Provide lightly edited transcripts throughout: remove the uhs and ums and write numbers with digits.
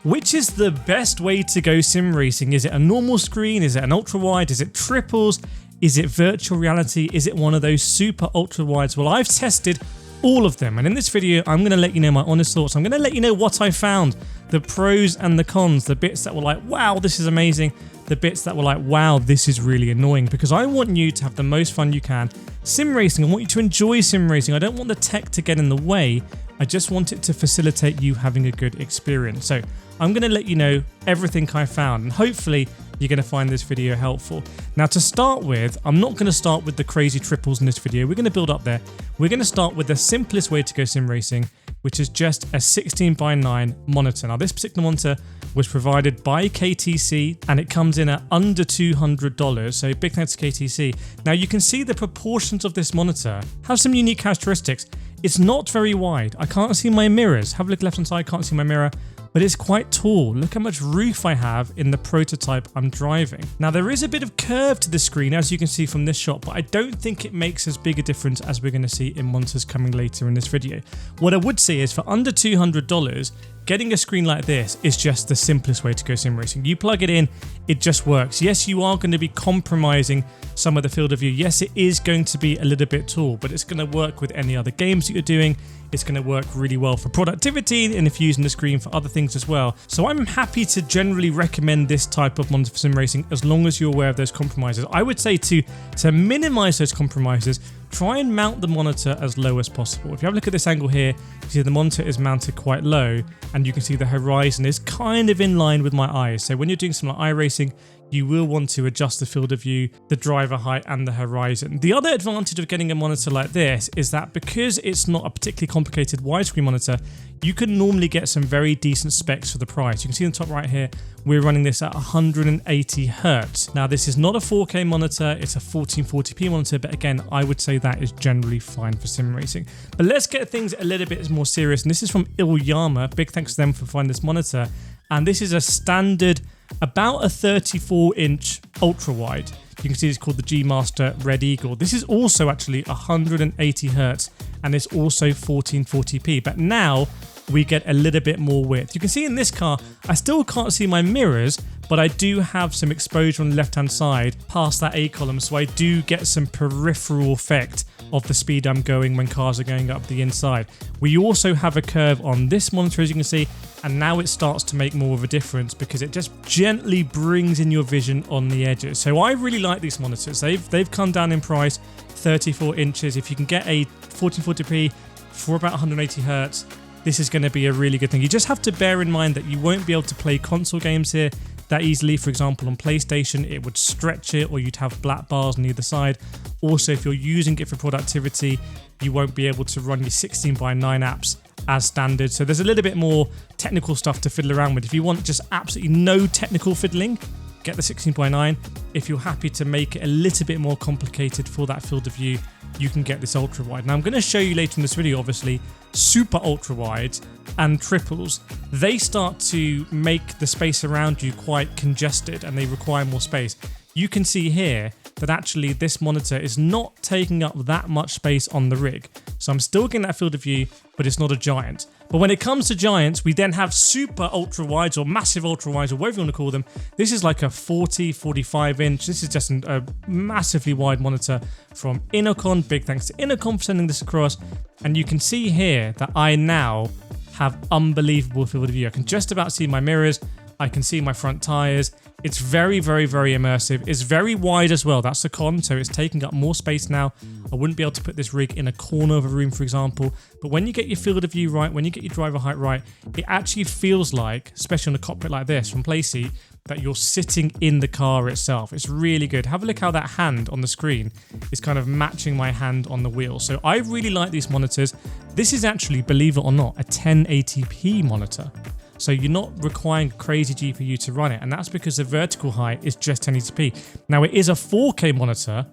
Which is the best way to go sim racing? Is it a normal screen? Is it an ultra wide? Is it triples? Is it virtual reality? Is it one of those super ultra wides? Well, I've tested all of them, and in this video I'm going to let you know my honest thoughts. I'm going to let you know what I found, the pros and the cons, the bits that were like, wow, this is amazing, the bits that were like, wow, this is really annoying, because I want you to have the most fun you can sim racing. I want you to enjoy sim racing. I don't want the tech to get in the way. I just want it to facilitate you having a good experience. So I'm going to let you know everything I found, and hopefully you're going to find this video helpful. Now, to start with, I'm not going to start with the crazy triples in this video. We're going to build up there. We're going to start with the simplest way to go sim racing, which is just a 16:9 monitor. Now, this particular monitor was provided by KTC, and it comes in at under $200, so big thanks to KTC. Now, you can see the proportions of this monitor have some unique characteristics. It's not very wide. I can't see my mirrors. Have a look left hand side, can't see my mirror. But it's quite tall. Look how much roof I have in the prototype I'm driving. Now, there is a bit of curve to the screen, as you can see from this shot, but I don't think it makes as big a difference as we're going to see in monitors coming later in this video. What I would say is, for under $200, getting a screen like this is just the simplest way to go sim racing. You plug it in, it just works. Yes, you are going to be compromising some of the field of view. Yes, it is going to be a little bit tall, but it's going to work with any other games that you're doing. It's going to work really well for productivity, and if you're using the screen for other things as well. So I'm happy to generally recommend this type of monitor for sim racing, as long as you're aware of those compromises. I would say to minimize those compromises, try and mount the monitor as low as possible. If you have a look at this angle here, you see the monitor is mounted quite low, and you can see the horizon is kind of in line with my eyes. So when you're doing some like iRacing, you will want to adjust the field of view, the driver height, and the horizon. The other advantage of getting a monitor like this is that because it's not a particularly complicated widescreen monitor, you can normally get some very decent specs for the price. You can see in the top right here, we're running this at 180 Hertz. Now, this is not a 4K monitor, it's a 1440p monitor, but again, I would say that is generally fine for sim racing. But let's get things a little bit more serious, and this is from iiyama. Big thanks to them for finding this monitor. And this is a standard, about a 34-inch ultra wide. You can see it's called the G Master Red Eagle. This is also actually 180 Hertz, and it's also 1440p. But now we get a little bit more width. You can see in this car, I still can't see my mirrors, but I do have some exposure on the left-hand side past that A column, so I do get some peripheral effect of the speed I'm going when cars are going up the inside. We also have a curve on this monitor, as you can see, and now it starts to make more of a difference because it just gently brings in your vision on the edges. So I really like these monitors. They've come down in price, 34 inches. If you can get a 1440p for about 180 Hertz, this is going to be a really good thing. You just have to bear in mind that you won't be able to play console games here that easily. For example, on PlayStation, it would stretch it, or you'd have black bars on either side. Also, if you're using it for productivity, you won't be able to run your 16:9 apps as standard. So there's a little bit more technical stuff to fiddle around with. If you want just absolutely no technical fiddling, get the 16:9. If you're happy to make it a little bit more complicated for that field of view, you can get this ultra wide. Now, I'm going to show you later in this video, obviously, super ultra wides and triples. They start to make the space around you quite congested, and they require more space. You can see here that actually this monitor is not taking up that much space on the rig. So I'm still getting that field of view, but it's not a giant. But when it comes to giants, we then have super ultra wides or massive ultra wides, or whatever you want to call them. This is like a 45 inch. This is just a massively wide monitor from Innocn. Big thanks to Innocn for sending this across. And you can see here that I now have unbelievable field of view. I can just about see my mirrors. I can see my front tires. It's very, very, very immersive. It's very wide as well. That's the con. So it's taking up more space now. I wouldn't be able to put this rig in a corner of a room, for example. But when you get your field of view right, when you get your driver height right, it actually feels like, especially on a cockpit like this from Playseat, that you're sitting in the car itself. It's really good. Have a look how that hand on the screen is kind of matching my hand on the wheel. So I really like these monitors. This is actually, believe it or not, a 1080p monitor. So you're not requiring a crazy GPU to run it, and that's because the vertical height is just 1080p. Now, it is a 4K monitor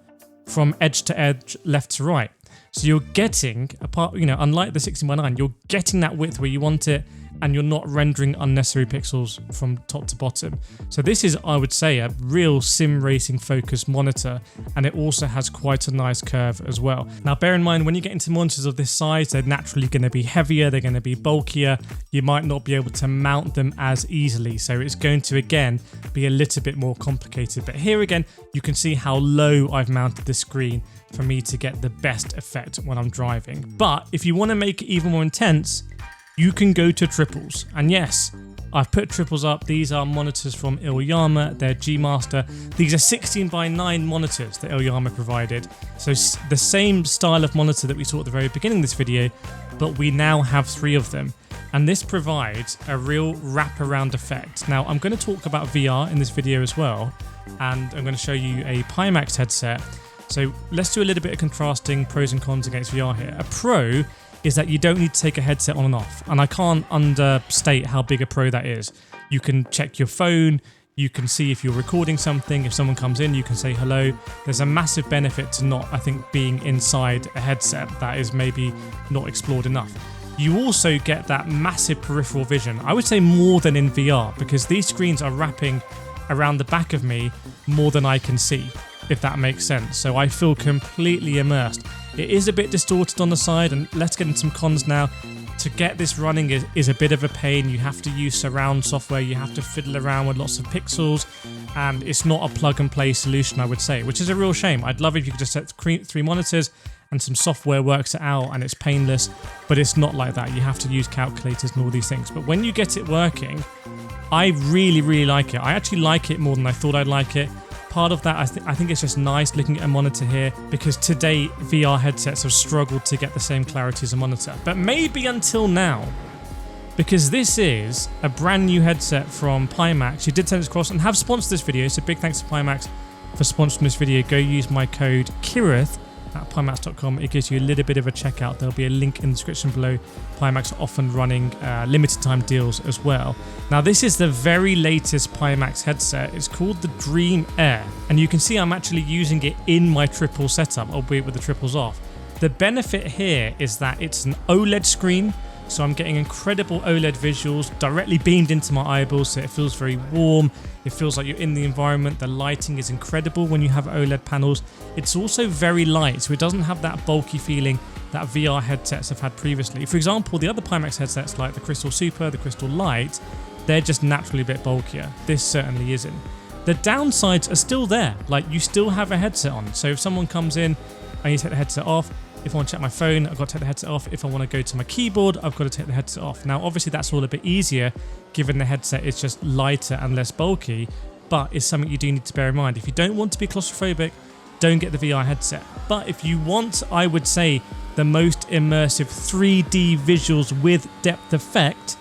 from edge to edge, left to right. So you're getting, unlike the 16:9, you're getting that width where you want it. and you're not rendering unnecessary pixels from top to bottom. So this is, I would say, a real sim racing focused monitor, and it also has quite a nice curve as well. Now bear in mind, when you get into monitors of this size, they're naturally going to be heavier, they're going to be bulkier, you might not be able to mount them as easily, so it's going to again be a little bit more complicated. But here again, you can see how low I've mounted the screen for me to get the best effect when I'm driving. But if you want to make it even more intense, you can go to triples. And yes, I've put triples up. These are monitors from iiyama, they're G-Master. These are 16:9 monitors that iiyama provided. So the same style of monitor that we saw at the very beginning of this video, but we now have 3 of them. And this provides a real wraparound effect. Now I'm going to talk about VR in this video as well, and I'm going to show you a Pimax headset. So let's do a little bit of contrasting pros and cons against VR here. A pro is that you don't need to take a headset on and off, and I can't understate how big a pro that is. You can check your phone, you can see if you're recording something, if someone comes in you can say hello. There's a massive benefit to not, I think, being inside a headset that is maybe not explored enough. You also get that massive peripheral vision, I would say more than in VR, because these screens are wrapping around the back of me more than I can see, if that makes sense. So I feel completely immersed. It is a bit distorted on the side, and let's get into some cons now. To get this running is a bit of a pain. You have to use surround software, you have to fiddle around with lots of pixels, and it's not a plug and play solution, I would say, which is a real shame. I'd love if you could just set 3 monitors and some software works it out and it's painless, but it's not like that. You have to use calculators and all these things. But when you get it working, I really like it. I actually like it more than I thought I'd like it. Part of that, I think it's just nice looking at a monitor here, because to date VR headsets have struggled to get the same clarity as a monitor. But maybe until now, because this is a brand new headset from Pimax. You did send this across and have sponsored this video, so big thanks to Pimax for sponsoring this video. Go use my code Kireth at Pimax.com. It gives you a little bit of a checkout. There'll be a link in the description below. Pimax are often running limited time deals as well. Now this is the very latest Pimax headset. It's called the Dream Air, and you can see I'm actually using it in my triple setup, albeit with the triples off. The benefit here is that it's an OLED screen, so I'm getting incredible OLED visuals directly beamed into my eyeballs, so it feels very warm. It feels like you're in the environment. The lighting is incredible when you have OLED panels. It's also very light, so it doesn't have that bulky feeling that VR headsets have had previously. For example, the other Pimax headsets like the Crystal Super, the Crystal Lite, they're just naturally a bit bulkier. This certainly isn't. The downsides are still there, like you still have a headset on. So if someone comes in, I need to take the headset off. If I want to check my phone, I've got to take the headset off. If I want to go to my keyboard, I've got to take the headset off. Now, obviously, that's all a bit easier given the headset is just lighter and less bulky, but it's something you do need to bear in mind. If you don't want to be claustrophobic, don't get the VR headset. But if you want, I would say, the most immersive 3D visuals with depth effect,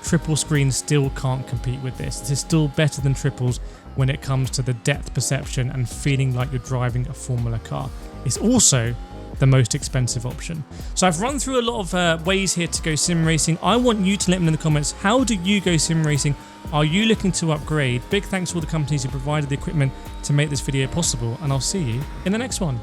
triple screens still can't compete with this. This is still better than triples when it comes to the depth perception and feeling like you're driving a Formula car. It's also the most expensive option. So I've run through a lot of ways here to go sim racing. I want you to let me know in the comments, how do you go sim racing? Are you looking to upgrade? Big thanks to all the companies who provided the equipment to make this video possible, and I'll see you in the next one.